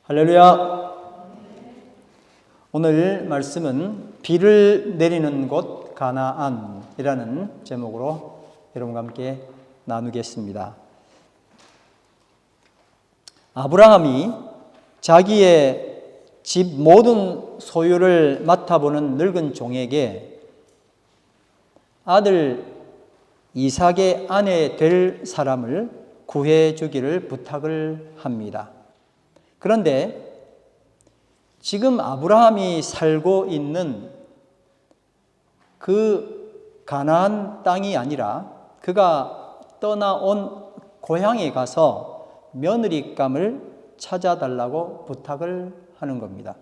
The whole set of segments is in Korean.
할렐루야. 오늘 말씀은 비를 내리는 곳 가나안이라는 제목으로 여러분과 함께 나누겠습니다. 아브라함이 자기의 집 모든 소유를 맡아보는 늙은 종에게 아들 이삭의 아내 될 사람을 구해 주기를 부탁을 합니다. 그런데 지금 아브라함이 살고 있는 그 가나안 땅이 아니라 그가 떠나온 고향에 가서 며느리감을 찾아달라고 부탁을 하는 겁니다.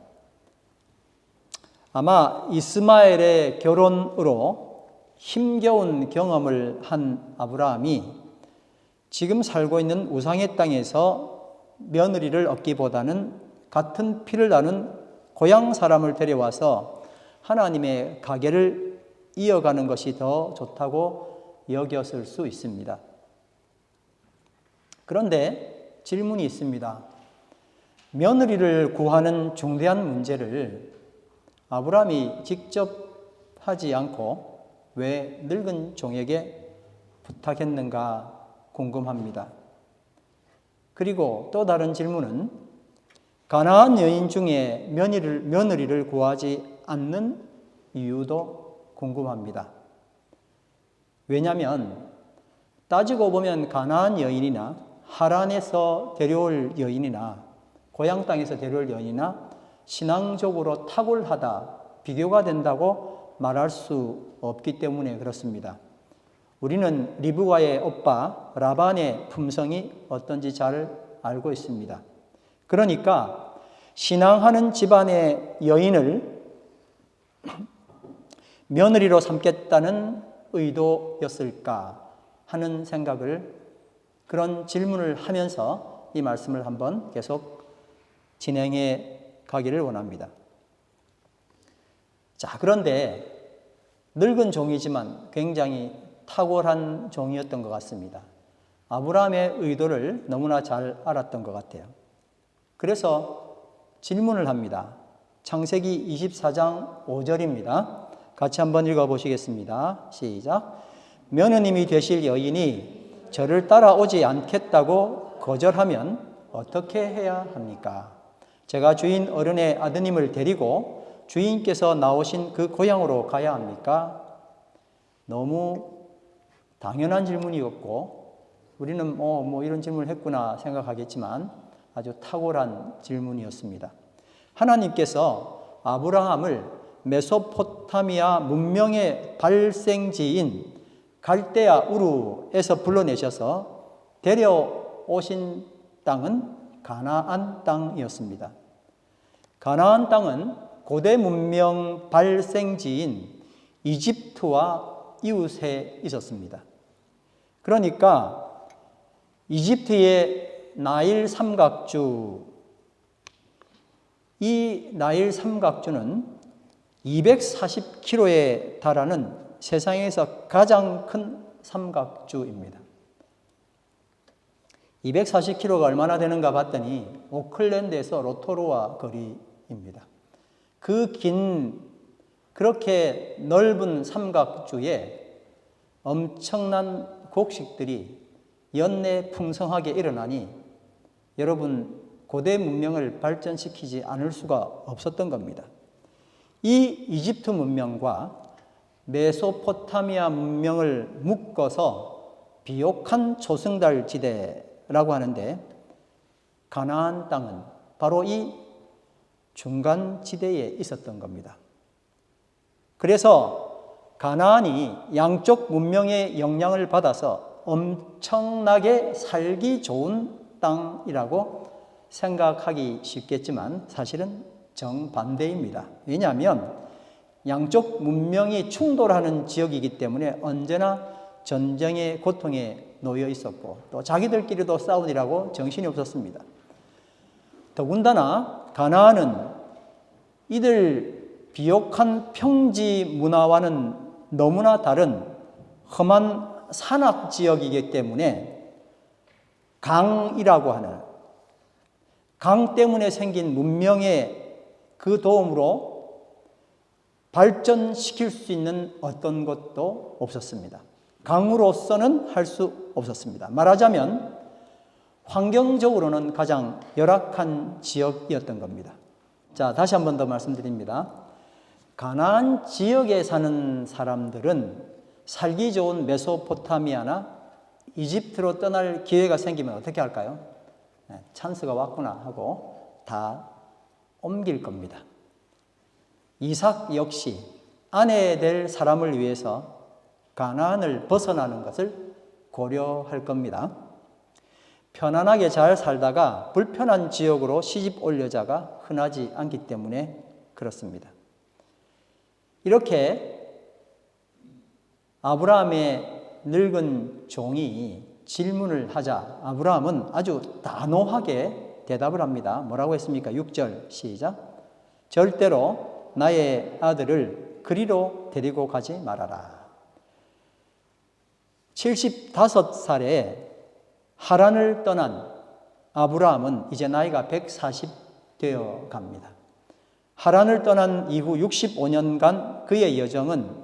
아마 이스마엘의 결혼으로 힘겨운 경험을 한 아브라함이 지금 살고 있는 우상의 땅에서 며느리를 얻기보다는 같은 피를 나눈 고향 사람을 데려와서 하나님의 가계를 이어가는 것이 더 좋다고 여겼을 수 있습니다. 그런데 질문이 있습니다. 며느리를 구하는 중대한 문제를 아브라함이 직접 하지 않고 왜 늙은 종에게 부탁했는가 궁금합니다. 그리고 또 다른 질문은 가나안 여인 중에 며느리를 구하지 않는 이유도 궁금합니다. 왜냐하면 따지고 보면 가나안 여인이나 하란에서 데려올 여인이나 고향 땅에서 데려올 여인이나 신앙적으로 탁월하다, 비교가 된다고 말할 수 없기 때문에 그렇습니다. 우리는 리브가의 오빠 라반의 품성이 어떤지 잘 알고 있습니다. 그러니까 신앙하는 집안의 여인을 며느리로 삼겠다는 의도였을까 하는 생각을, 그런 질문을 하면서 이 말씀을 한번 계속 진행해 가기를 원합니다. 자, 그런데 늙은 종이지만 굉장히 탁월한 종이었던 것 같습니다. 아브라함의 의도를 너무나 잘 알았던 것 같아요. 그래서 질문을 합니다. 창세기 24장 5절입니다. 같이 한번 읽어보시겠습니다. 시작. 며느님이 되실 여인이 저를 따라오지 않겠다고 거절하면 어떻게 해야 합니까? 제가 주인 어른의 아드님을 데리고 주인께서 나오신 그 고향으로 가야 합니까? 너무 당연한 질문이었고 우리는 이런 질문을 했구나 생각하겠지만 아주 탁월한 질문이었습니다. 하나님께서 아브라함을 메소포타미아 문명의 발생지인 갈대아 우르에서 불러내셔서 데려오신 땅은 가나안 땅이었습니다. 가나안 땅은 고대 문명 발생지인 이집트와 이웃에 있었습니다. 그러니까 이집트의 나일 삼각주, 이 나일 삼각주는 240km에 달하는 세상에서 가장 큰 삼각주입니다. 240km가 얼마나 되는가 봤더니 오클랜드에서 로토루아 거리입니다. 그렇게 넓은 삼각주에 엄청난 곡식들이 연내 풍성하게 일어나니 여러분 고대 문명을 발전시키지 않을 수가 없었던 겁니다. 이 이집트 문명과 메소포타미아 문명을 묶어서 비옥한 초승달 지대라고 하는데 가나안 땅은 바로 이 중간 지대에 있었던 겁니다. 그래서 가나안이 양쪽 문명의 영향을 받아서 엄청나게 살기 좋은 땅이라고 생각하기 쉽겠지만 사실은 정반대입니다. 왜냐하면 양쪽 문명이 충돌하는 지역이기 때문에 언제나 전쟁의 고통에 놓여 있었고 또 자기들끼리도 싸우느라고 정신이 없었습니다. 더군다나 가나안은 이들 비옥한 평지 문화와는 너무나 다른 험한 산악 지역이기 때문에 강이라고 하는 강 때문에 생긴 문명의 그 도움으로 발전시킬 수 있는 어떤 것도 없었습니다. 강으로서는 할 수 없었습니다. 말하자면 환경적으로는 가장 열악한 지역이었던 겁니다. 자, 다시 한 번 더 말씀드립니다. 가나안 지역에 사는 사람들은 살기 좋은 메소포타미아나 이집트로 떠날 기회가 생기면 어떻게 할까요? 찬스가 왔구나 하고 다 옮길 겁니다. 이삭 역시 아내 될 사람을 위해서 가나안을 벗어나는 것을 고려할 겁니다. 편안하게 잘 살다가 불편한 지역으로 시집 올 여자가 흔하지 않기 때문에 그렇습니다. 이렇게 아브라함의 늙은 종이 질문을 하자 아브라함은 아주 단호하게 대답을 합니다. 뭐라고 했습니까? 6절 시작. 절대로 나의 아들을 그리로 데리고 가지 말아라. 75살에 하란을 떠난 아브라함은 이제 나이가 140 되어 갑니다. 하란을 떠난 이후 65년간 그의 여정은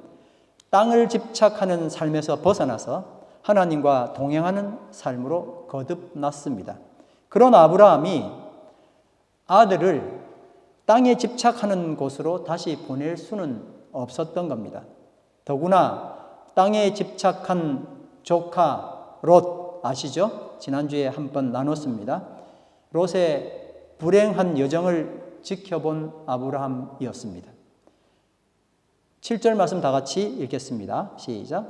땅을 집착하는 삶에서 벗어나서 하나님과 동행하는 삶으로 거듭났습니다. 그런 아브라함이 아들을 땅에 집착하는 곳으로 다시 보낼 수는 없었던 겁니다. 더구나 땅에 집착한 조카 롯 아시죠? 지난주에 한번 나눴습니다. 롯의 불행한 여정을 지켜본 아브라함이었습니다. 7절 말씀 다 같이 읽겠습니다. 시작.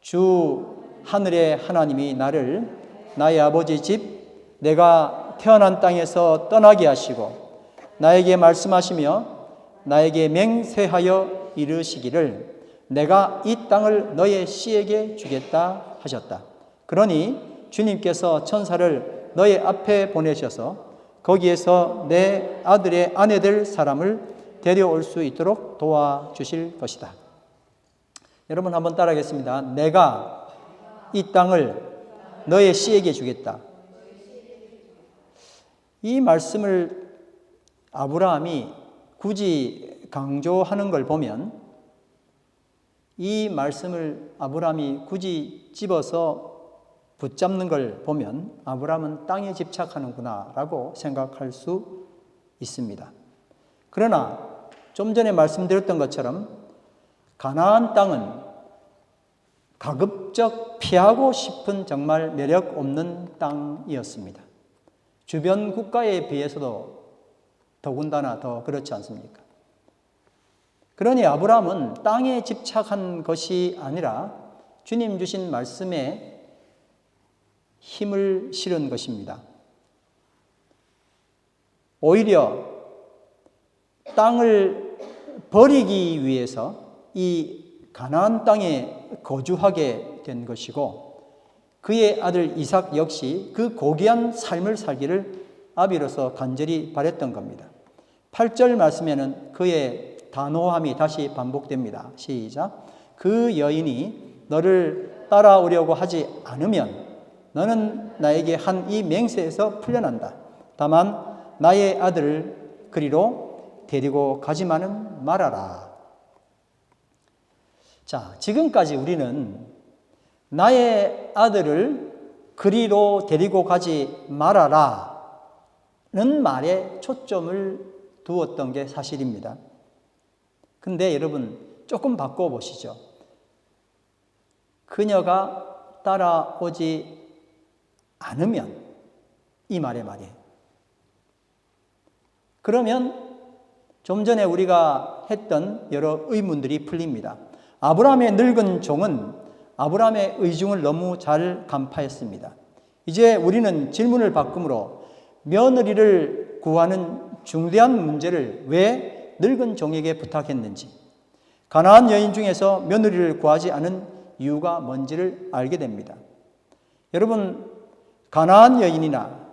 주 하늘의 하나님이 나를 나의 아버지 집 내가 태어난 땅에서 떠나게 하시고 나에게 말씀하시며 나에게 맹세하여 이르시기를 내가 이 땅을 너의 씨에게 주겠다 하셨다. 그러니 주님께서 천사를 너의 앞에 보내셔서 거기에서 내 아들의 아내 될 사람을 데려올 수 있도록 도와주실 것이다. 여러분 한번 따라하겠습니다. 내가 이 땅을 너의 씨에게 주겠다. 이 말씀을 아브라함이 굳이 강조하는 걸 보면 이 말씀을 아브라함이 굳이 집어서 붙잡는 걸 보면 아브라함은 땅에 집착하는구나 라고 생각할 수 있습니다. 그러나 좀 전에 말씀드렸던 것처럼 가나안 땅은 가급적 피하고 싶은 정말 매력 없는 땅이었습니다. 주변 국가에 비해서도 더군다나 더 그렇지 않습니까? 그러니 아브라함은 땅에 집착한 것이 아니라 주님 주신 말씀에 힘을 실은 것입니다. 오히려 땅을 버리기 위해서 이 가나안 땅에 거주하게 된 것이고 그의 아들 이삭 역시 그 고귀한 삶을 살기를 아비로서 간절히 바랬던 겁니다. 8절 말씀에는 그의 단호함이 다시 반복됩니다. 시작. 그 여인이 너를 따라오려고 하지 않으면 너는 나에게 한 이 맹세에서 풀려난다. 다만 나의 아들을 그리로 데리고 가지만은 말아라. 자, 지금까지 우리는 나의 아들을 그리로 데리고 가지 말아라 는 말에 초점을 두었던 게 사실입니다. 근데 여러분 조금 바꿔보시죠. 그녀가 따라오지 않으면 이 말의 말이에요. 그러면 좀 전에 우리가 했던 여러 의문들이 풀립니다. 아브라함의 늙은 종은 아브라함의 의중을 너무 잘 간파했습니다. 이제 우리는 질문을 바꾸므로 며느리를 구하는 중대한 문제를 왜 늙은 종에게 부탁했는지, 가나안 여인 중에서 며느리를 구하지 않은 이유가 뭔지를 알게 됩니다. 여러분, 가나안 여인이나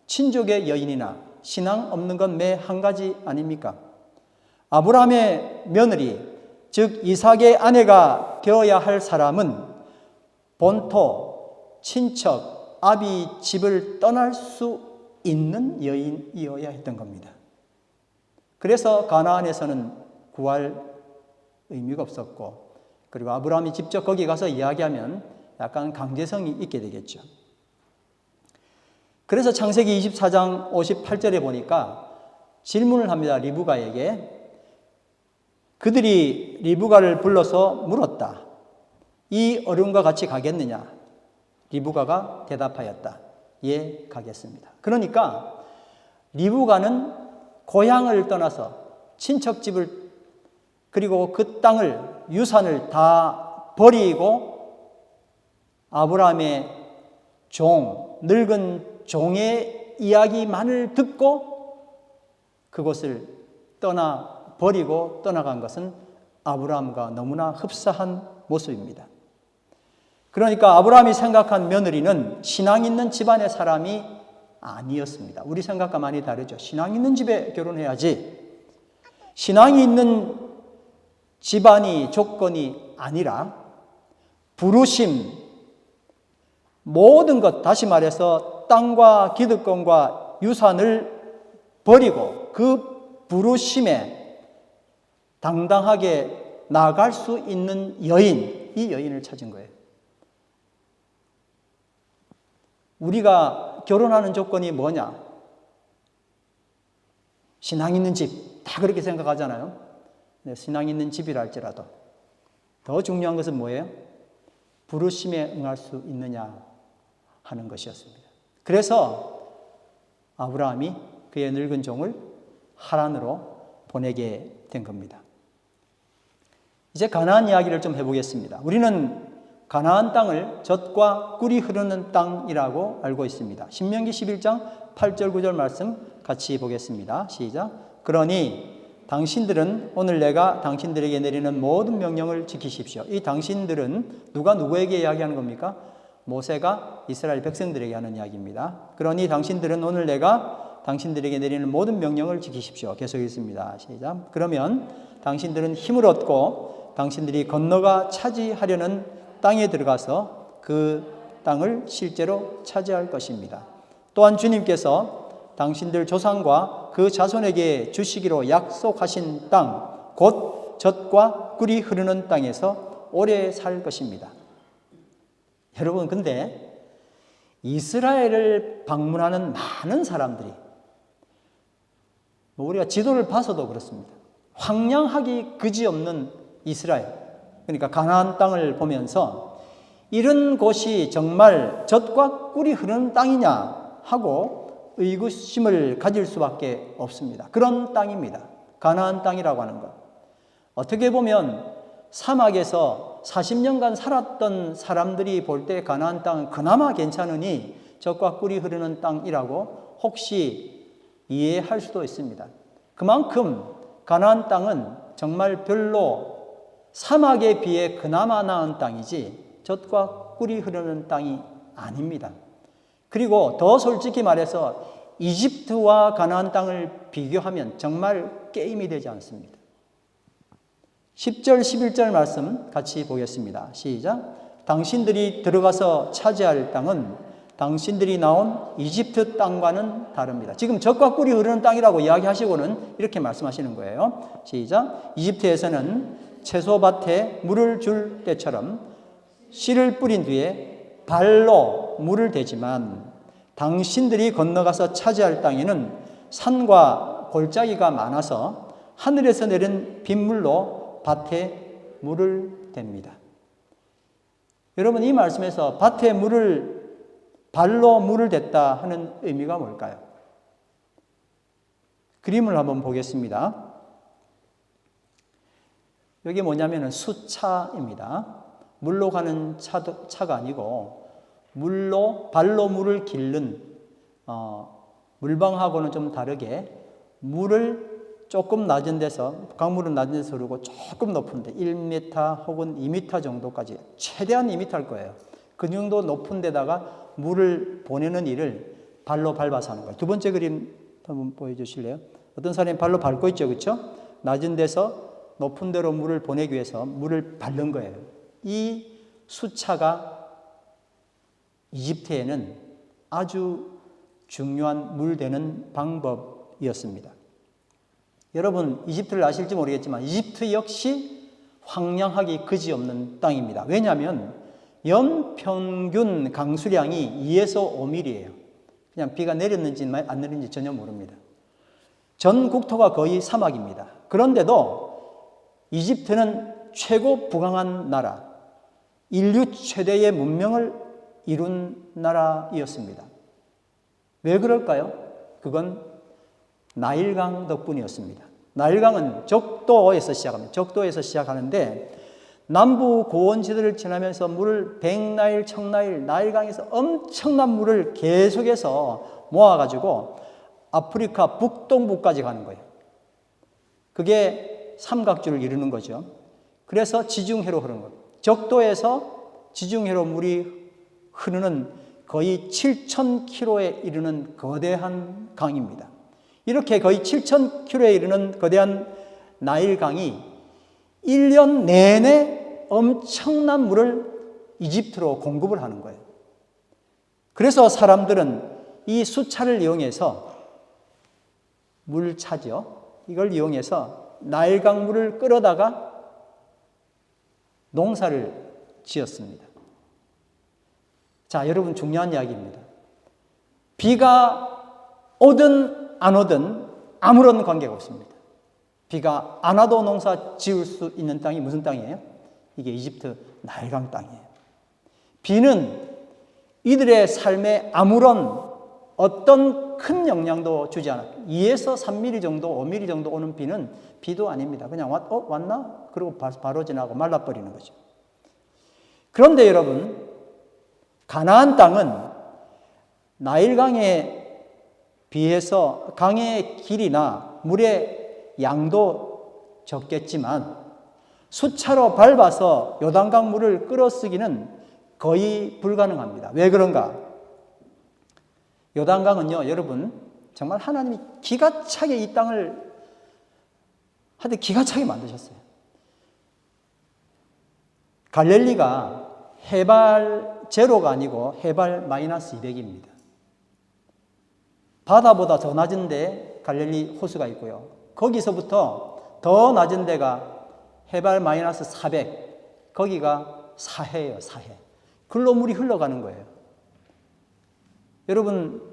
친족의 여인이나 신앙 없는 건 매 한 가지 아닙니까? 아브라함의 며느리, 즉 이삭의 아내가 되어야 할 사람은 본토, 친척, 아비 집을 떠날 수 있는 여인이어야 했던 겁니다. 그래서 가나안에서는 구할 의미가 없었고, 그리고 아브라함이 직접 거기 가서 이야기하면 약간 강제성이 있게 되겠죠. 그래서 창세기 24장 58절에 보니까 질문을 합니다. 리브가에게. 그들이 리브가를 불러서 물었다. 이 어른과 같이 가겠느냐? 리브가가 대답하였다. 예, 가겠습니다. 그러니까 리브가는 고향을 떠나서 친척집을, 그리고 그 땅을, 유산을 다 버리고 아브라함의 늙은 종의 이야기만을 듣고 그곳을 버리고 떠나간 것은 아브라함과 너무나 흡사한 모습입니다. 그러니까 아브라함이 생각한 며느리는 신앙 있는 집안의 사람이 아니었습니다. 우리 생각과 많이 다르죠. 신앙 있는 집에 결혼해야지. 신앙이 있는 집안이 조건이 아니라 부르심, 모든 것, 다시 말해서 땅과 기득권과 유산을 버리고 그 부르심에 당당하게 나아갈 수 있는 여인, 이 여인을 찾은 거예요. 우리가 결혼하는 조건이 뭐냐? 신앙 있는 집, 다 그렇게 생각하잖아요. 네, 신앙 있는 집이라 할지라도 더 중요한 것은 뭐예요? 부르심에 응할 수 있느냐 하는 것이었습니다. 그래서 아브라함이 그의 늙은 종을 하란으로 보내게 된 겁니다. 이제 가나안 이야기를 좀 해보겠습니다. 우리는 가나안 땅을 젖과 꿀이 흐르는 땅이라고 알고 있습니다. 신명기 11장 8절 9절 말씀 같이 보겠습니다. 시작. 그러니 당신들은 오늘 내가 당신들에게 내리는 모든 명령을 지키십시오. 이 당신들은 누가 누구에게 이야기하는 겁니까? 모세가 이스라엘 백성들에게 하는 이야기입니다. 그러니 당신들은 오늘 내가 당신들에게 내리는 모든 명령을 지키십시오. 계속 읽습니다. 시작. 그러면 당신들은 힘을 얻고 당신들이 건너가 차지하려는 땅에 들어가서 그 땅을 실제로 차지할 것입니다. 또한 주님께서 당신들 조상과 그 자손에게 주시기로 약속하신 땅, 곧 젖과 꿀이 흐르는 땅에서 오래 살 것입니다. 여러분, 근데 이스라엘을 방문하는 많은 사람들이, 우리가 지도를 봐서도 그렇습니다. 황량하기 그지없는 이스라엘, 그러니까 가나안 땅을 보면서 이런 곳이 정말 젖과 꿀이 흐르는 땅이냐 하고 의구심을 가질 수밖에 없습니다. 그런 땅입니다. 가나안 땅이라고 하는 것. 어떻게 보면 사막에서 40년간 살았던 사람들이 볼 때 가나안 땅은 그나마 괜찮으니 젖과 꿀이 흐르는 땅이라고 혹시 이해할 수도 있습니다. 그만큼 가나안 땅은 정말 별로 사막에 비해 그나마 나은 땅이지 젖과 꿀이 흐르는 땅이 아닙니다. 그리고 더 솔직히 말해서 이집트와 가나안 땅을 비교하면 정말 게임이 되지 않습니다. 10절 11절 말씀 같이 보겠습니다. 시작. 당신들이 들어가서 차지할 땅은 당신들이 나온 이집트 땅과는 다릅니다. 지금 젖과 꿀이 흐르는 땅이라고 이야기하시고는 이렇게 말씀하시는 거예요. 시작. 이집트에서는 채소밭에 물을 줄 때처럼 씨를 뿌린 뒤에 발로 물을 대지만 당신들이 건너가서 차지할 땅에는 산과 골짜기가 많아서 하늘에서 내린 빗물로 밭에 물을 댑니다. 여러분, 이 말씀에서 밭에 발로 물을 댔다 하는 의미가 뭘까요? 그림을 한번 보겠습니다. 여기 뭐냐면은 수차입니다. 물로 가는 차가 아니고 발로 물을 기른 물방하고는 좀 다르게 물을 조금 낮은 데서, 강물은 낮은 데서 흐르고 조금 높은데 1m 혹은 2m 정도까지, 최대한 2m일 거예요. 그 정도 높은 데다가 물을 보내는 일을 발로 밟아서 하는 거예요. 두 번째 그림 한번 보여주실래요? 어떤 사람이 발로 밟고 있죠, 그렇죠? 낮은 데서 높은 데로 물을 보내기 위해서 물을 밟는 거예요. 이 수차가 이집트에는 아주 중요한 물 되는 방법이었습니다. 여러분 이집트를 아실지 모르겠지만 이집트 역시 황량하기 그지없는 땅입니다. 왜냐하면 연평균 강수량이 2에서 5mm예요. 그냥 비가 내렸는지 안 내렸는지 전혀 모릅니다. 전 국토가 거의 사막입니다. 그런데도 이집트는 최고 부강한 나라, 인류 최대의 문명을 이룬 나라였습니다. 왜 그럴까요? 그건 나일강 덕분이었습니다. 나일강은 적도에서 시작합니다. 적도에서 시작하는데 남부 고원지대를 지나면서 물을 백나일, 청나일, 나일강에서 엄청난 물을 계속해서 모아가지고 아프리카 북동부까지 가는 거예요. 그게 삼각주를 이루는 거죠. 그래서 지중해로 흐르는 거예요. 적도에서 지중해로 물이 흐르는 거의 7,000km에 이르는 거대한 강입니다. 이렇게 거의 7,000km에 이르는 거대한 나일강이 1년 내내 엄청난 물을 이집트로 공급을 하는 거예요. 그래서 사람들은 이 수차를 이용해서 물차죠. 이걸 이용해서 나일강 물을 끌어다가 농사를 지었습니다. 자, 여러분 중요한 이야기입니다. 비가 오든 안 오든 아무런 관계가 없습니다. 비가 안 와도 농사 지을 수 있는 땅이 무슨 땅이에요? 이게 이집트 나일강 땅이에요. 비는 이들의 삶에 아무런 어떤 큰 영향도 주지 않아요. 2에서 3mm 정도, 5mm 정도 오는 비는 비도 아닙니다. 그냥 왔나? 그리고 바로 지나고 말라버리는 거죠. 그런데 여러분, 가나안 땅은 나일강에 비해서 강의 길이나 물의 양도 적겠지만 수차로 밟아서 요단강 물을 끌어쓰기는 거의 불가능합니다. 왜 그런가? 요단강은요, 여러분, 정말 하나님이 기가 차게 이 땅을 하여튼 기가 차게 만드셨어요. 갈릴리가 해발 제로가 아니고 해발 마이너스 200입니다. 바다보다 더 낮은 데 갈릴리 호수가 있고요. 거기서부터 더 낮은 데가 해발 마이너스 400, 거기가 사해예요, 사해. 글로 물이 흘러가는 거예요. 여러분,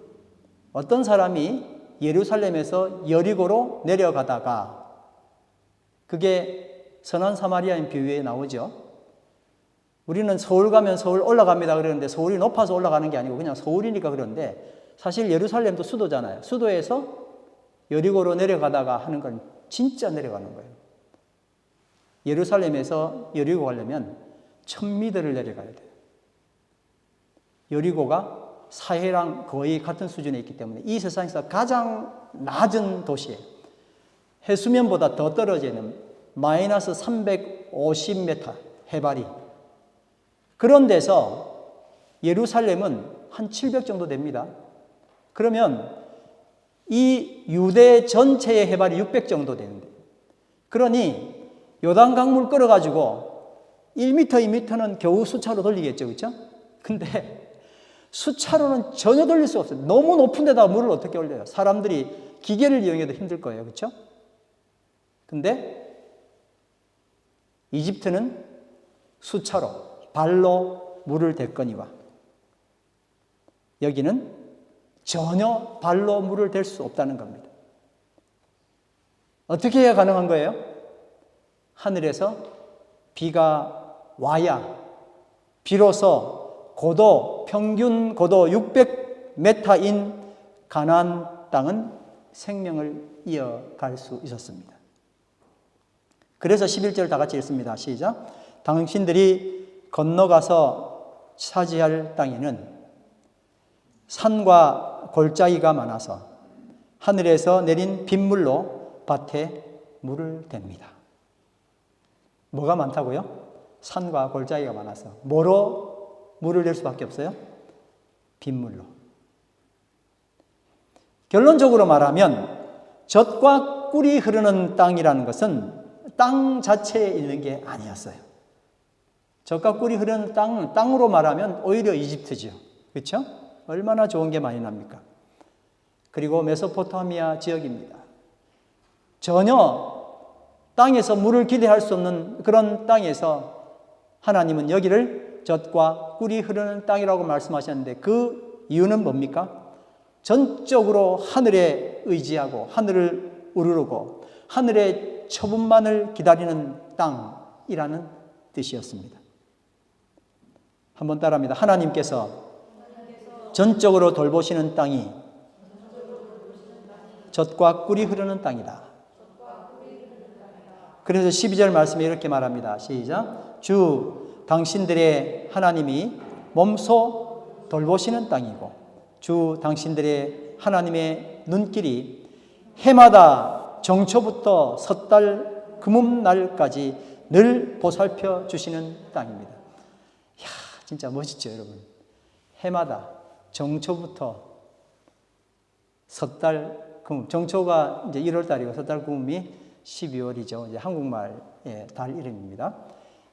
어떤 사람이 예루살렘에서 여리고로 내려가다가 그게 선한 사마리아인 비유에 나오죠. 우리는 서울 가면 서울 올라갑니다 그러는데 서울이 높아서 올라가는 게 아니고 그냥 서울이니까 그런데 사실 예루살렘도 수도잖아요. 수도에서 여리고로 내려가다가 하는 건 진짜 내려가는 거예요. 예루살렘에서 여리고 가려면 1000m를 내려가야 돼요. 여리고가 사해랑 거의 같은 수준에 있기 때문에 이 세상에서 가장 낮은 도시예요. 해수면보다 더 떨어져 있는 마이너스 350m 해발이. 그런 데서 예루살렘은 한 700 정도 됩니다. 그러면 이 유대 전체의 해발이 600 정도 되는데, 그러니 요단강물 끌어가지고 1m, 2m는 겨우 수차로 돌리겠죠, 그렇죠? 근데 수차로는 전혀 돌릴 수 없어요. 너무 높은 데다가 물을 어떻게 올려요? 사람들이 기계를 이용해도 힘들 거예요, 그렇죠? 근데 이집트는 수차로 발로 물을 댔거니와 여기는 전혀 발로 물을 댈 수 없다는 겁니다. 어떻게 해야 가능한 거예요? 하늘에서 비가 와야 비로소 평균 고도 600m인 가나안 땅은 생명을 이어갈 수 있었습니다. 그래서 11절 다 같이 읽습니다. 시작. 당신들이 건너가서 차지할 땅에는 산과 골짜기가 많아서 하늘에서 내린 빗물로 밭에 물을 댑니다. 뭐가 많다고요? 산과 골짜기가 많아서. 뭐로 물을 낼 수밖에 없어요? 빗물로. 결론적으로 말하면 젖과 꿀이 흐르는 땅이라는 것은 땅 자체에 있는 게 아니었어요. 젖과 꿀이 흐르는 땅으로 말하면 오히려 이집트죠. 그렇죠? 얼마나 좋은 게 많이 납니까? 그리고 메소포타미아 지역입니다. 전혀 땅에서 물을 기대할 수 없는 그런 땅에서 하나님은 여기를 젖과 꿀이 흐르는 땅이라고 말씀하셨는데 그 이유는 뭡니까? 전적으로 하늘에 의지하고 하늘을 우러르고 하늘의 처분만을 기다리는 땅이라는 뜻이었습니다. 한번 따라합니다. 하나님께서 전적으로 돌보시는 땅이 젖과 꿀이 흐르는 땅이다. 그래서 12절 말씀에 이렇게 말합니다. 시작. 주 당신들의 하나님이 몸소 돌보시는 땅이고 주 당신들의 하나님의 눈길이 해마다 정초부터 섣달 금음날까지 늘 보살펴 주시는 땅입니다. 이야, 진짜 멋있죠, 여러분. 해마다 정초부터 섣달 금음, 정초가 이제 1월 달이고 섣달 금음이 12월이죠. 이제 한국말의 달 이름입니다.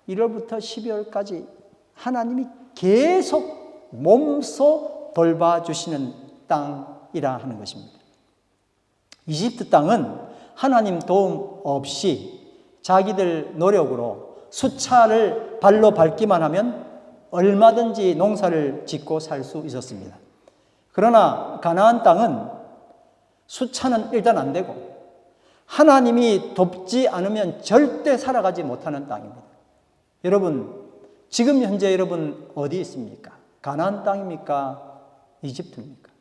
1월부터 12월까지 하나님이 계속 몸소 돌봐주시는 땅이라 하는 것입니다. 이집트 땅은 하나님 도움 없이 자기들 노력으로 수차를 발로 밟기만 하면 얼마든지 농사를 짓고 살 수 있었습니다. 그러나 가나안 땅은 수차는 일단 안 되고 하나님이 돕지 않으면 절대 살아가지 못하는 땅입니다. 여러분, 지금 현재 여러분 어디 있습니까? 가나안 땅입니까? 이집트입니까?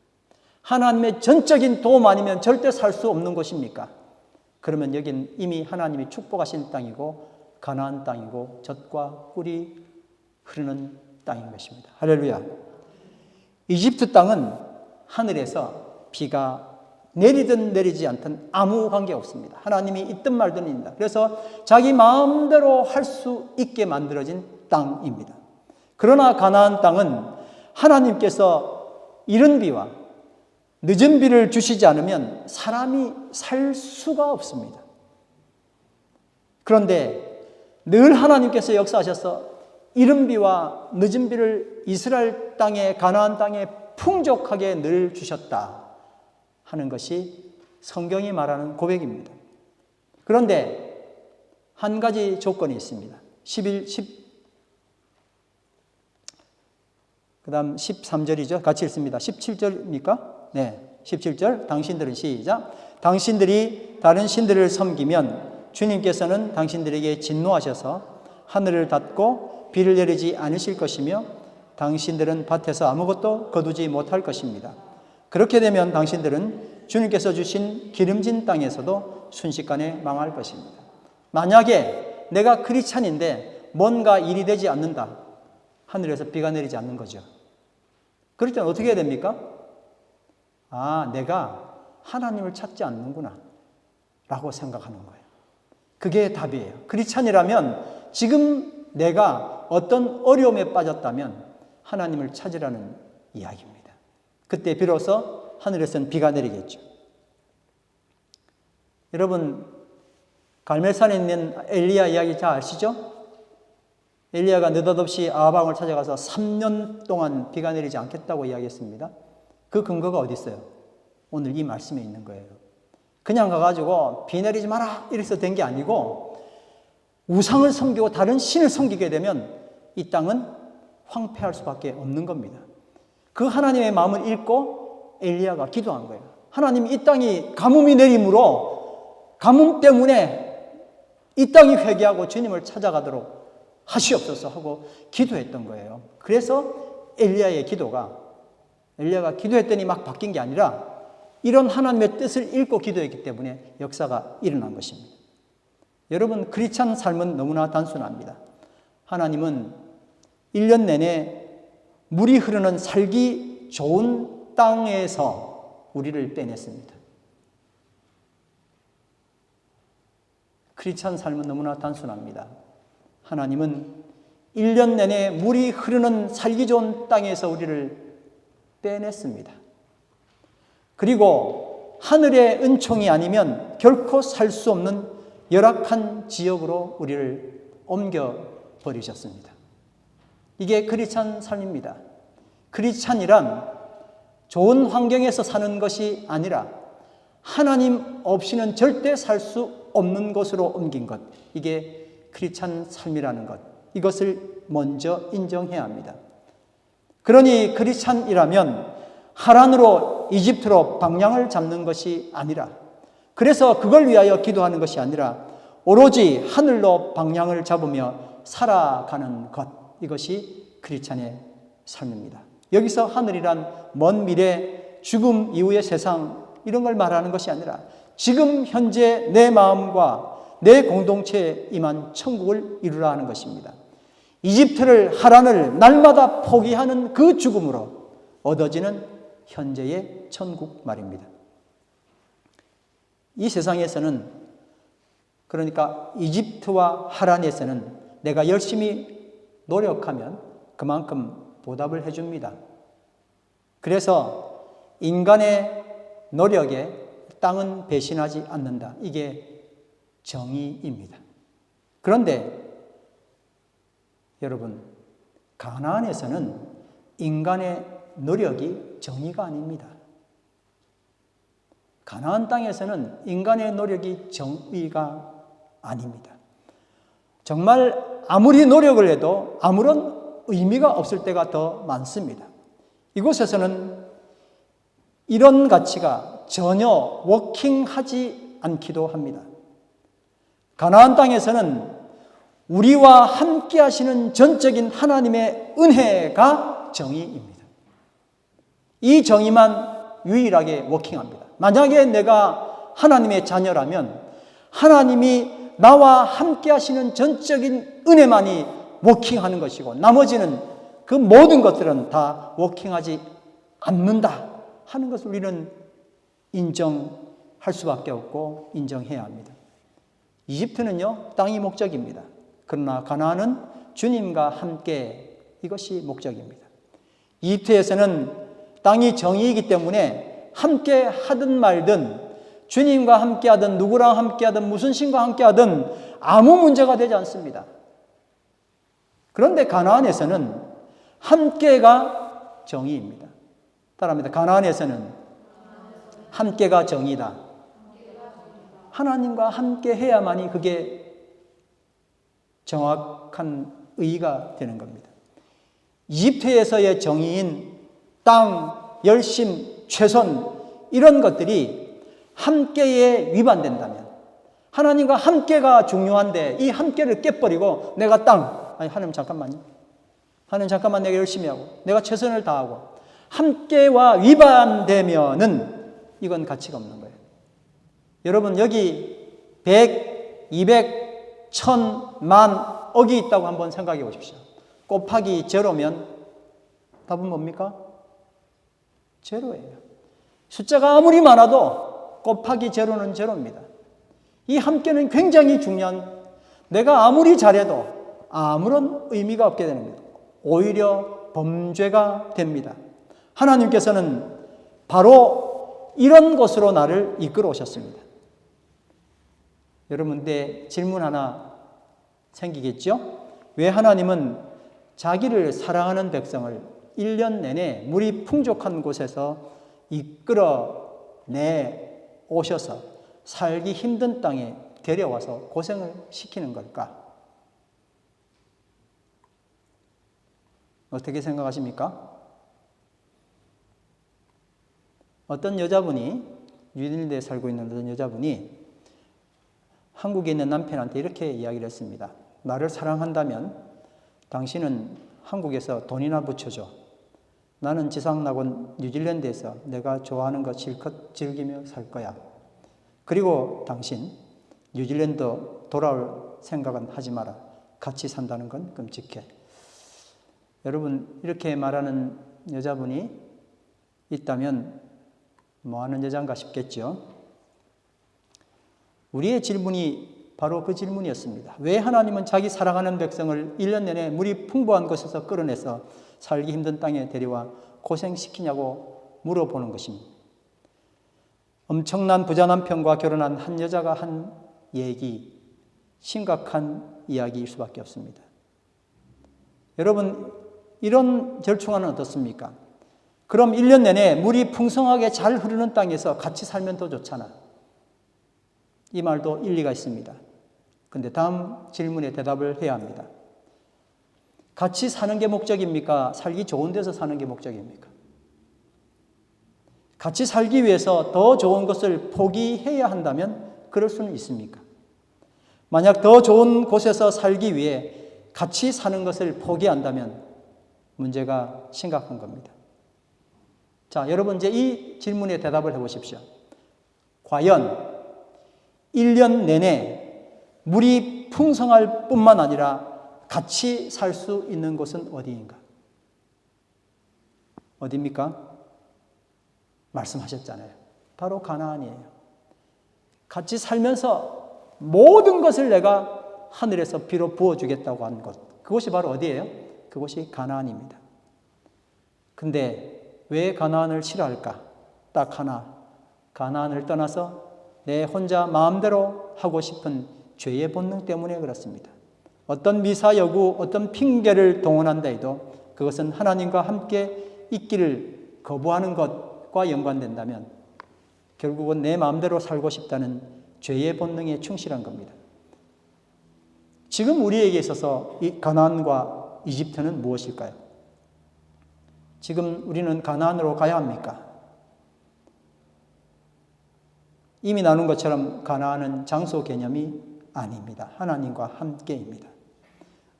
하나님의 전적인 도움 아니면 절대 살 수 없는 곳입니까? 그러면 여긴 이미 하나님이 축복하신 땅이고 가나안 땅이고 젖과 꿀이 흐르는 땅인 것입니다. 할렐루야. 이집트 땅은 하늘에서 비가 내리든 내리지 않든 아무 관계 없습니다. 하나님이 있든 말든 입니다. 그래서 자기 마음대로 할 수 있게 만들어진 땅입니다. 그러나 가나안 땅은 하나님께서 이른 비와 늦은 비를 주시지 않으면 사람이 살 수가 없습니다. 그런데 늘 하나님께서 역사하셔서 이른 비와 늦은 비를 이스라엘 땅에 가나안 땅에 풍족하게 늘 주셨다 하는 것이 성경이 말하는 고백입니다. 그런데 한 가지 조건이 있습니다. 그다음 13절이죠. 같이 읽습니다. 17절입니까? 네, 17절. 당신들은 시작. 당신들이 다른 신들을 섬기면 주님께서는 당신들에게 진노하셔서 하늘을 닫고 비를 내리지 않으실 것이며 당신들은 밭에서 아무것도 거두지 못할 것입니다. 그렇게 되면 당신들은 주님께서 주신 기름진 땅에서도 순식간에 망할 것입니다. 만약에 내가 크리스찬인데 뭔가 일이 되지 않는다. 하늘에서 비가 내리지 않는 거죠. 그럴 때는 어떻게 해야 됩니까? 아, 내가 하나님을 찾지 않는구나 라고 생각하는 거예요. 그게 답이에요. 크리스찬이라면 지금 내가 어떤 어려움에 빠졌다면 하나님을 찾으라는 이야기입니다. 그때 비로소 하늘에서는 비가 내리겠죠. 여러분, 갈멜산에 있는 엘리야 이야기 잘 아시죠? 엘리야가 느닷없이 아하방을 찾아가서 3년 동안 비가 내리지 않겠다고 이야기했습니다. 그 근거가 어디 있어요? 오늘 이 말씀에 있는 거예요. 그냥 가가지고 비 내리지 마라 이래서 된 게 아니고 우상을 섬기고 다른 신을 섬기게 되면 이 땅은 황폐할 수밖에 없는 겁니다. 그 하나님의 마음을 읽고 엘리야가 기도한 거예요. 하나님, 이 땅이 가뭄이 내림으로 가뭄 때문에 이 땅이 회개하고 주님을 찾아가도록 하시옵소서 하고 기도했던 거예요. 그래서 엘리야의 기도가 엘리야가 기도했더니 막 바뀐 게 아니라 이런 하나님의 뜻을 읽고 기도했기 때문에 역사가 일어난 것입니다. 여러분, 크리스찬 삶은 너무나 단순합니다. 하나님은 1년 내내 물이 흐르는 살기 좋은 땅에서 우리를 빼냈습니다. 크리스찬 삶은 너무나 단순합니다. 하나님은 1년 내내 물이 흐르는 살기 좋은 땅에서 우리를 빼냈습니다. 그리고 하늘의 은총이 아니면 결코 살 수 없는 열악한 지역으로 우리를 옮겨버리셨습니다. 이게 크리스찬 삶입니다. 크리스찬이란 좋은 환경에서 사는 것이 아니라 하나님 없이는 절대 살 수 없는 곳으로 옮긴 것, 이게 크리스찬 삶이라는 것, 이것을 먼저 인정해야 합니다. 그러니 크리스찬이라면 하란으로 이집트로 방향을 잡는 것이 아니라, 그래서 그걸 위하여 기도하는 것이 아니라 오로지 하늘로 방향을 잡으며 살아가는 것, 이것이 크리스찬의 삶입니다. 여기서 하늘이란 먼 미래, 죽음 이후의 세상, 이런 걸 말하는 것이 아니라 지금 현재 내 마음과 내 공동체에 임한 천국을 이루라 하는 것입니다. 이집트를, 하란을 날마다 포기하는 그 죽음으로 얻어지는 현재의 천국 말입니다. 이 세상에서는, 그러니까 이집트와 하란에서는 내가 열심히 노력하면 그만큼 보답을 해줍니다. 그래서 인간의 노력에 땅은 배신하지 않는다. 이게 정의입니다. 그런데 여러분, 가나안에서는 인간의 노력이 정의가 아닙니다. 가나안 땅에서는 인간의 노력이 정의가 아닙니다. 정말 아무리 노력을 해도 아무런 의미가 없을 때가 더 많습니다. 이곳에서는 이런 가치가 전혀 워킹하지 않기도 합니다. 가나안 땅에서는 우리와 함께 하시는 전적인 하나님의 은혜가 정의입니다. 이 정의만 유일하게 워킹합니다. 만약에 내가 하나님의 자녀라면 하나님이 나와 함께 하시는 전적인 은혜만이 워킹하는 것이고 나머지는 그 모든 것들은 다 워킹하지 않는다 하는 것을 우리는 인정할 수밖에 없고 인정해야 합니다. 이집트는요, 땅이 목적입니다. 그러나 가나안은 주님과 함께, 이것이 목적입니다. 이집트에서는 땅이 정의이기 때문에 함께 하든 말든, 주님과 함께 하든 누구랑 함께 하든 무슨 신과 함께 하든 아무 문제가 되지 않습니다. 그런데 가나안에서는 함께가 정의입니다. 따라합니다. 가나안에서는 함께가 정의다. 하나님과 함께 해야만이 그게 정확한 의의가 되는 겁니다. 이집트에서의 정의인 땅, 열심, 최선, 이런 것들이 함께에 위반된다면, 하나님과 함께가 중요한데 이 함께를 깨버리고 내가 땅, 아니 하나님 잠깐만요, 하나님 잠깐만 내가 열심히 하고 내가 최선을 다하고 함께와 위반되면은 이건 가치가 없는 거예요. 여러분, 여기 100, 200, 1000, 만, 억이 있다고 한번 생각해 보십시오. 곱하기 제로면 답은 뭡니까? 제로예요. 숫자가 아무리 많아도 곱하기 제로는 제로입니다. 이 함께는 굉장히 중요한, 내가 아무리 잘해도 아무런 의미가 없게 되는 겁니다. 오히려 범죄가 됩니다. 하나님께서는 바로 이런 것으로 나를 이끌어 오셨습니다. 여러분, 내 질문 하나 생기겠죠? 왜 하나님은 자기를 사랑하는 백성을 1년 내내 물이 풍족한 곳에서 이끌어내 오셔서 살기 힘든 땅에 데려와서 고생을 시키는 걸까? 어떻게 생각하십니까? 어떤 여자분이, 뉴딜랜드에 살고 있는 어떤 여자분이 한국에 있는 남편한테 이렇게 이야기를 했습니다. 나를 사랑한다면 당신은 한국에서 돈이나 붙여줘. 나는 지상낙원 뉴질랜드에서 내가 좋아하는 것 실컷 즐기며 살 거야. 그리고 당신 뉴질랜드 돌아올 생각은 하지 마라. 같이 산다는 건 끔찍해. 여러분, 이렇게 말하는 여자분이 있다면 뭐 하는 여잔가 싶겠죠. 우리의 질문이 바로 그 질문이었습니다. 왜 하나님은 자기 사랑하는 백성을 1년 내내 물이 풍부한 곳에서 끌어내서 살기 힘든 땅에 데려와 고생시키냐고 물어보는 것입니다. 엄청난 부자 남편과 결혼한 한 여자가 한 얘기, 심각한 이야기일 수밖에 없습니다. 여러분, 이런 절충안은 어떻습니까? 그럼 1년 내내 물이 풍성하게 잘 흐르는 땅에서 같이 살면 더 좋잖아. 이 말도 일리가 있습니다. 근데 다음 질문에 대답을 해야 합니다. 같이 사는 게 목적입니까? 살기 좋은 데서 사는 게 목적입니까? 같이 살기 위해서 더 좋은 것을 포기해야 한다면 그럴 수는 있습니까? 만약 더 좋은 곳에서 살기 위해 같이 사는 것을 포기한다면 문제가 심각한 겁니다. 자, 여러분 이제 이 질문에 대답을 해보십시오. 과연 1년 내내 물이 풍성할 뿐만 아니라 같이 살 수 있는 곳은 어디인가? 어디입니까? 말씀하셨잖아요. 바로 가나안이에요. 같이 살면서 모든 것을 내가 하늘에서 비로 부어주겠다고 한 곳. 그것이 바로 어디예요? 그것이 가나안입니다. 근데 왜 가나안을 싫어할까? 딱 하나. 가나안을 떠나서 내 혼자 마음대로 하고 싶은 죄의 본능 때문에 그렇습니다. 어떤 미사여구, 어떤 핑계를 동원한다 해도 그것은 하나님과 함께 있기를 거부하는 것과 연관된다면 결국은 내 마음대로 살고 싶다는 죄의 본능에 충실한 겁니다. 지금 우리에게 있어서 이 가나안과 이집트는 무엇일까요? 지금 우리는 가나안으로 가야 합니까? 이미 나눈 것처럼 가나안은 장소 개념이 아닙니다. 하나님과 함께입니다.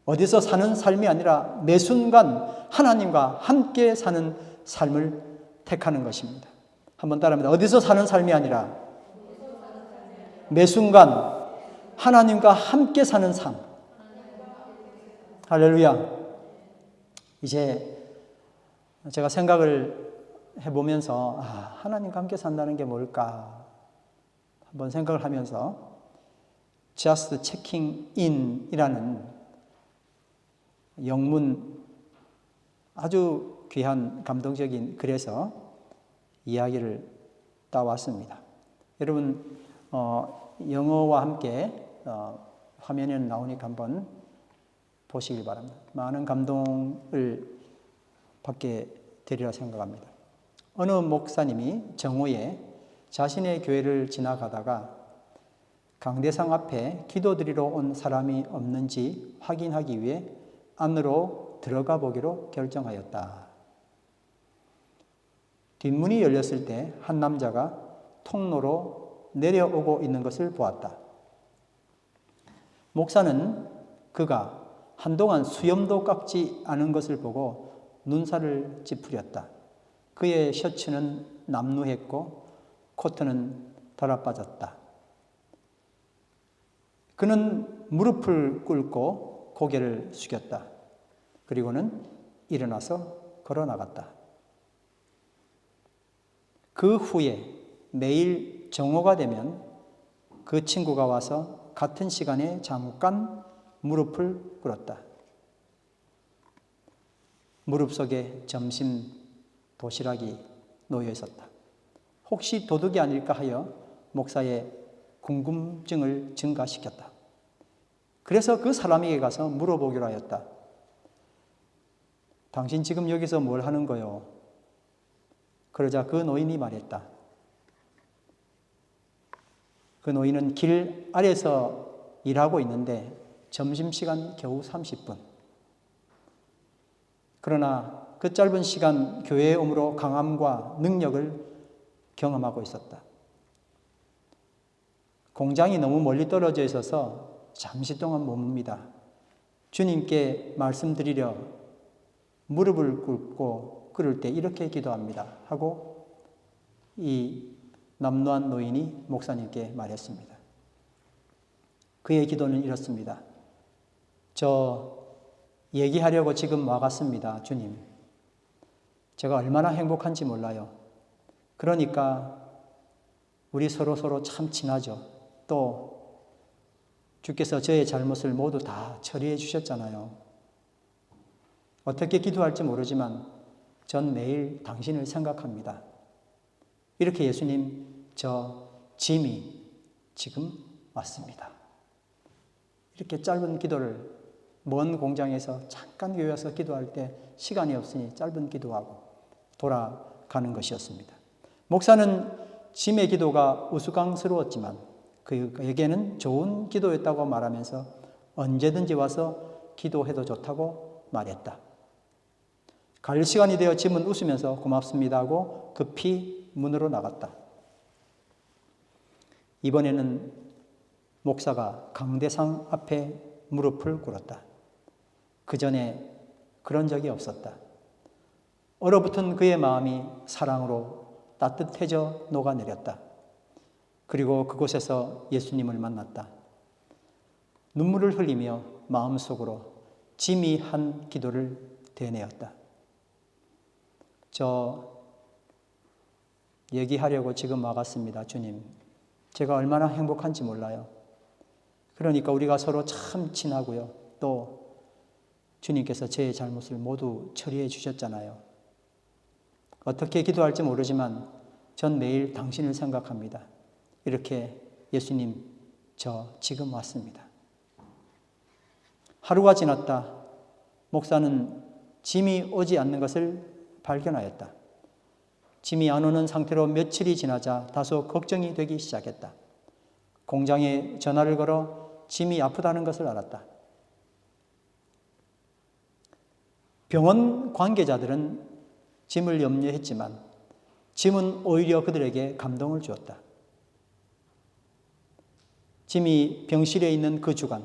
어디서 사는 삶이 아니라 매 순간 하나님과 함께 사는 삶을 택하는 것입니다. 한번 따라합니다. 어디서 사는 삶이 아니라 매 순간 하나님과 함께 사는 삶. 할렐루야. 이제 제가 생각을 해보면서 하나님과 함께 산다는 게 뭘까 한번 생각을 하면서 Just Checking In 이라는 영문 아주 귀한 감동적인 글에서 이야기를 따왔습니다. 여러분 영어와 함께 화면에 나오니까 한번 보시길 바랍니다. 많은 감동을 받게 되리라 생각합니다. 어느 목사님이 정오에 자신의 교회를 지나가다가 강대상 앞에 기도드리러 온 사람이 없는지 확인하기 위해 안으로 들어가 보기로 결정하였다. 뒷문이 열렸을 때 한 남자가 통로로 내려오고 있는 것을 보았다. 목사는 그가 한동안 수염도 깎지 않은 것을 보고 눈살을 찌푸렸다. 그의 셔츠는 남루했고 코트는 닳아빠졌다. 그는 무릎을 꿇고 고개를 숙였다. 그리고는 일어나서 걸어 나갔다. 그 후에 매일 정오가 되면 그 친구가 와서 같은 시간에 잠깐 무릎을 꿇었다. 무릎 속에 점심 도시락이 놓여 있었다. 혹시 도둑이 아닐까 하여 목사의 궁금증을 증가시켰다. 그래서 그 사람에게 가서 물어보기로 하였다. 당신 지금 여기서 뭘 하는 거요? 그러자 그 노인이 말했다. 그 노인은 길 아래서 일하고 있는데 점심시간 겨우 30분. 그러나 그 짧은 시간 교회에 오므로 강함과 능력을 경험하고 있었다. 공장이 너무 멀리 떨어져 있어서 잠시 동안 머뭅니다. 주님께 말씀드리려 무릎을 꿇고 그럴 때 이렇게 기도합니다. 하고 이 남노한 노인이 목사님께 말했습니다. 그의 기도는 이렇습니다. 저 얘기하려고 지금 와갔습니다. 주님. 제가 얼마나 행복한지 몰라요. 그러니까 우리 서로 참 친하죠. 또 주께서 저의 잘못을 모두 다 처리해 주셨잖아요. 어떻게 기도할지 모르지만 전 매일 당신을 생각합니다. 이렇게 예수님, 저 짐이 지금 왔습니다. 이렇게 짧은 기도를 먼 공장에서 잠깐 교회 와서 기도할 때 시간이 없으니 짧은 기도하고 돌아가는 것이었습니다. 목사는 짐의 기도가 우스꽝스러웠지만 그에게는 좋은 기도였다고 말하면서 언제든지 와서 기도해도 좋다고 말했다. 갈 시간이 되어 짐은 웃으면서 고맙습니다 하고 급히 문으로 나갔다. 이번에는 목사가 강대상 앞에 무릎을 꿇었다. 그 전에 그런 적이 없었다. 얼어붙은 그의 마음이 사랑으로 따뜻해져 녹아내렸다. 그리고 그곳에서 예수님을 만났다. 눈물을 흘리며 마음속으로 짐이 한 기도를 되뇌었다. 저 얘기하려고 지금 와갔습니다. 주님, 제가 얼마나 행복한지 몰라요. 그러니까 우리가 서로 참 친하고요. 또 주님께서 제 잘못을 모두 처리해 주셨잖아요. 어떻게 기도할지 모르지만 전 매일 당신을 생각합니다. 이렇게 예수님, 저 지금 왔습니다. 하루가 지났다. 목사는 짐이 오지 않는 것을 발견하였다. 짐이 안 오는 상태로 며칠이 지나자 다소 걱정이 되기 시작했다. 공장에 전화를 걸어 짐이 아프다는 것을 알았다. 병원 관계자들은 짐을 염려했지만 짐은 오히려 그들에게 감동을 주었다. 짐이 병실에 있는 그 주간,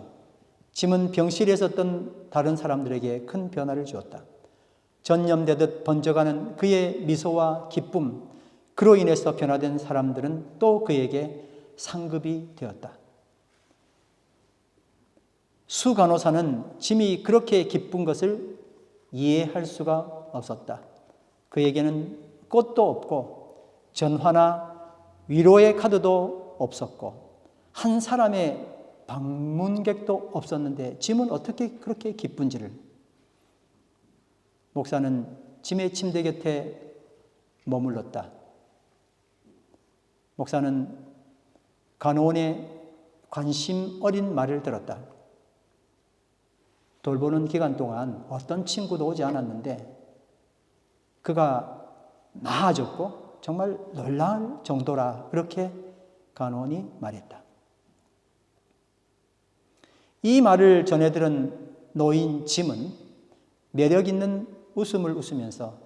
짐은 병실에 있었던 다른 사람들에게 큰 변화를 주었다. 전염되듯 번져가는 그의 미소와 기쁨, 그로 인해서 변화된 사람들은 또 그에게 상급이 되었다. 수 간호사는 짐이 그렇게 기쁜 것을 이해할 수가 없었다. 그에게는 꽃도 없고 전화나 위로의 카드도 없었고 한 사람의 방문객도 없었는데 짐은 어떻게 그렇게 기쁜지를. 목사는 짐의 침대 곁에 머물렀다. 목사는 간호원의 관심 어린 말을 들었다. 돌보는 기간 동안 어떤 친구도 오지 않았는데 그가 나아졌고 정말 놀라울 정도라, 그렇게 간호원이 말했다. 이 말을 전해 들은 노인 짐은 매력 있는 웃음을 웃으면서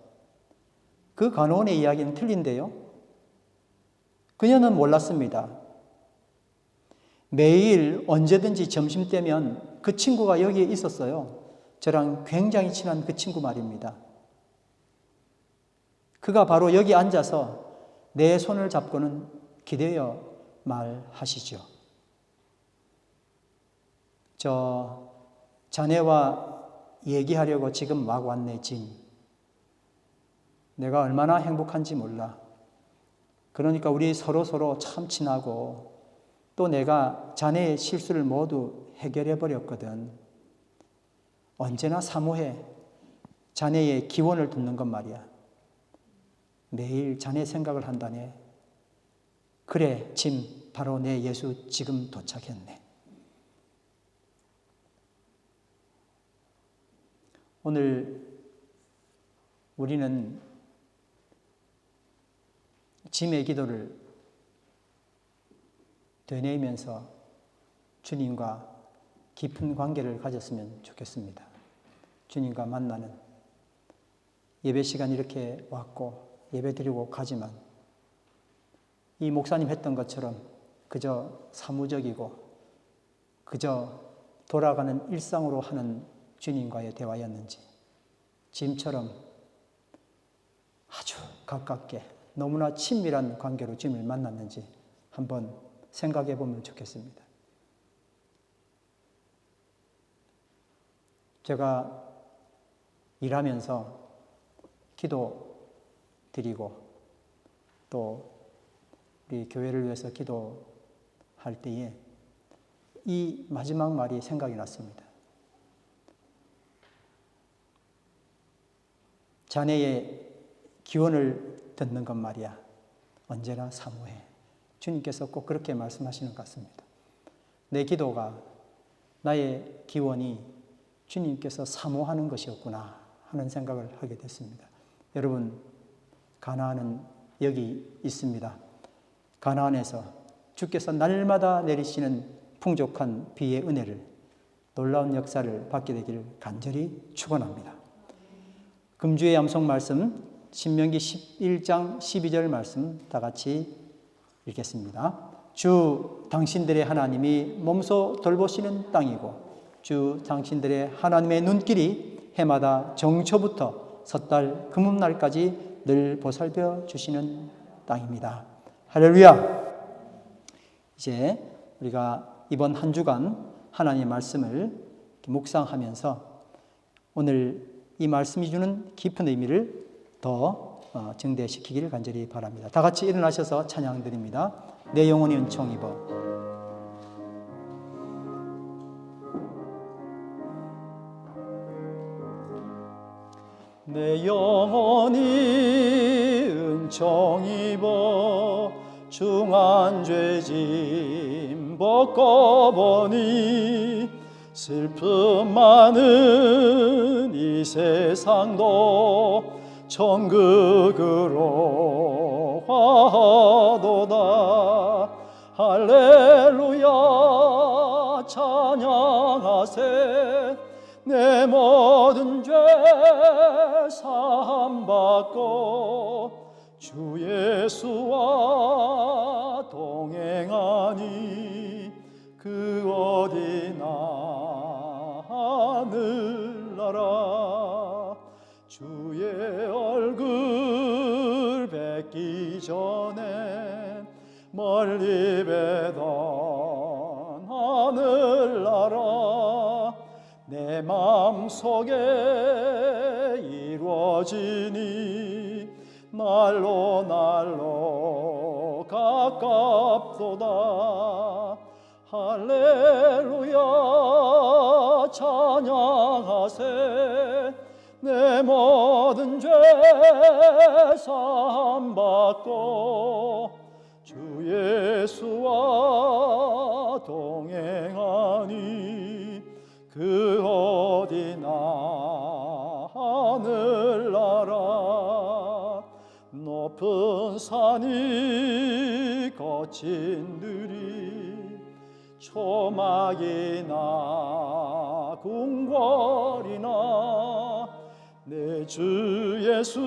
그 간호원의 이야기는 틀린데요. 그녀는 몰랐습니다. 매일 언제든지 점심때면 그 친구가 여기에 있었어요. 저랑 굉장히 친한 그 친구 말입니다. 그가 바로 여기 앉아서 내 손을 잡고는 기대어 말하시죠. 저 자네와 얘기하려고 지금 막 왔네, 짐. 내가 얼마나 행복한지 몰라. 그러니까 우리 서로 참 친하고 또 내가 자네의 실수를 모두 해결해 버렸거든. 언제나 사모해. 자네의 기원을 듣는 것 말이야. 매일 자네 생각을 한다네. 그래, 짐, 바로 내 예수 지금 도착했네. 오늘 우리는 짐의 기도를 되뇌이면서 주님과 깊은 관계를 가졌으면 좋겠습니다. 주님과 만나는 예배 시간 이렇게 왔고 예배 드리고 가지만 이 목사님 했던 것처럼 그저 사무적이고 그저 돌아가는 일상으로 하는 주님과의 대화였는지, 짐처럼 아주 가깝게 너무나 친밀한 관계로 주님을 만났는지 한번 생각해 보면 좋겠습니다. 제가 일하면서 기도 드리고 또 우리 교회를 위해서 기도할 때에 이 마지막 말이 생각이 났습니다. 자네의 기원을 듣는 것 말이야. 언제나 사모해. 주님께서 꼭 그렇게 말씀하시는 것 같습니다. 내 기도가, 나의 기원이 주님께서 사모하는 것이었구나 하는 생각을 하게 됐습니다. 여러분, 가나안은 여기 있습니다. 가나안에서 주께서 날마다 내리시는 풍족한 비의 은혜를, 놀라운 역사를 받게 되기를 간절히 축원합니다. 금주의 암송 말씀 신명기 11장 12절 말씀 다 같이 읽겠습니다. 주 당신들의 하나님이 몸소 돌보시는 땅이고 주 당신들의 하나님의 눈길이 해마다 정초부터 섣달 금음날까지 늘 보살펴 주시는 땅입니다. 할렐루야. 이제 우리가 이번 한 주간 하나님의 말씀을 묵상하면서 오늘 이 말씀이 주는 깊은 의미를 더 증대시키기를 간절히 바랍니다. 다 같이 일어나셔서 찬양 드립니다. 내 영혼이 은총 입어. 내 영혼이 은총 입어 중한 죄짐 벗고보니 슬픔 많은 이 세상도 천국으로 화도다. 할렐루야 찬양하세. 내 모든 죄 사함받고 주 예수와 동행하니 그 어디나 하늘나라. 주의 얼굴 뵙기 전에 멀리 뵈던 하늘나라 내 마음속에 이루어지니 날로 날로 가깝도다. 할렐루야 찬양하세. 내 모든 죄 사함받고 주 예수와 동행하니 그 어디나 하늘나라. 높은 산이 거친 들이 초막이나 궁궐이나 내 주 예수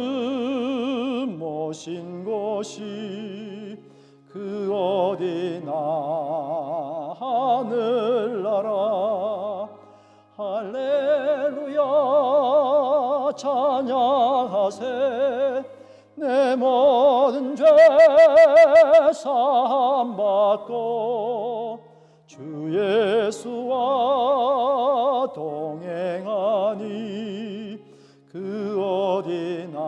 모신 곳이 그 어디나 하늘나라. 할렐루야 찬양하세. 내 모든 죄 사함받고 주 예수와 동행하니 그 어디나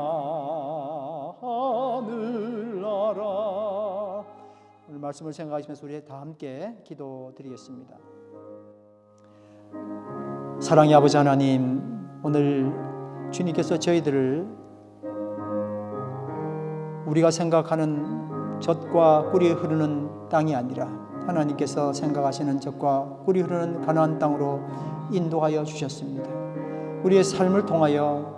하늘나라. 오늘 말씀을 생각하시면서 우리 다 함께 기도드리겠습니다. 사랑의 아버지 하나님, 오늘 주님께서 저희들을 우리가 생각하는 젖과 꿀이 흐르는 땅이 아니라 하나님께서 생각하시는 젖과 꿀이 흐르는 가나안 땅으로 인도하여 주셨습니다. 우리의 삶을 통하여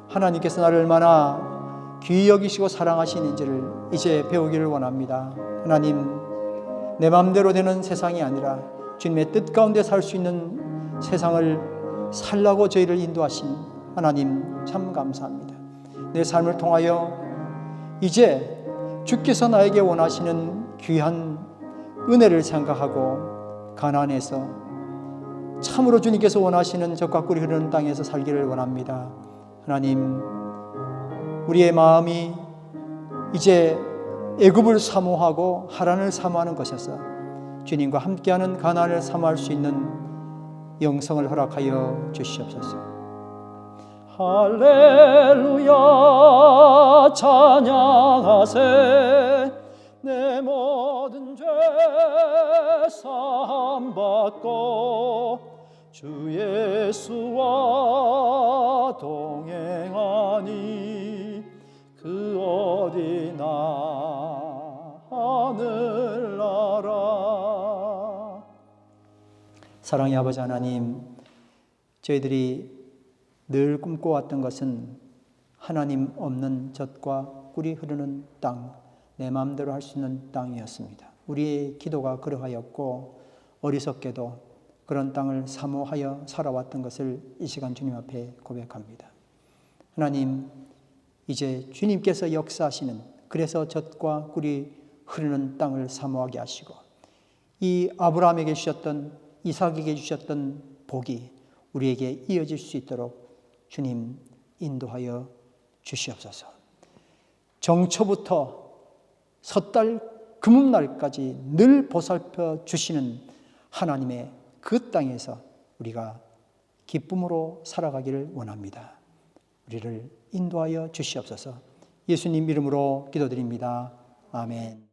하나님께서 나를 얼마나 귀히 여기시고 사랑하시는지를 이제 배우기를 원합니다. 하나님, 내 마음대로 되는 세상이 아니라 주님의 뜻 가운데 살 수 있는 세상을 살라고 저희를 인도하신 하나님 참 감사합니다. 내 삶을 통하여 이제 주께서 나에게 원하시는 귀한 은혜를 생각하고 가나안에서 참으로 주님께서 원하시는 젖과 꿀이 흐르는 땅에서 살기를 원합니다. 하나님, 우리의 마음이 이제 애굽을 사모하고 하란을 사모하는 것에서 주님과 함께하는 가나안을 사모할 수 있는 영성을 허락하여 주시옵소서. 할렐루야 찬양하세. 내 모든 죄 사함받고 주 예수와 동행하니 그 어디나 하늘나라. 사랑의 아버지 하나님, 저희들이 늘 꿈꿔왔던 것은 하나님 없는 젖과 꿀이 흐르는 땅, 내 마음대로 할 수 있는 땅이었습니다. 우리의 기도가 그러하였고 어리석게도 그런 땅을 사모하여 살아왔던 것을 이 시간 주님 앞에 고백합니다. 하나님, 이제 주님께서 역사하시는, 그래서 젖과 꿀이 흐르는 땅을 사모하게 하시고 이 아브라함에게 주셨던, 이삭에게 주셨던 복이 우리에게 이어질 수 있도록 주님 인도하여 주시옵소서. 정초부터 섣달 금음날까지 늘 보살펴 주시는 하나님의 그 땅에서 우리가 기쁨으로 살아가기를 원합니다. 우리를 인도하여 주시옵소서. 예수님 이름으로 기도드립니다. 아멘.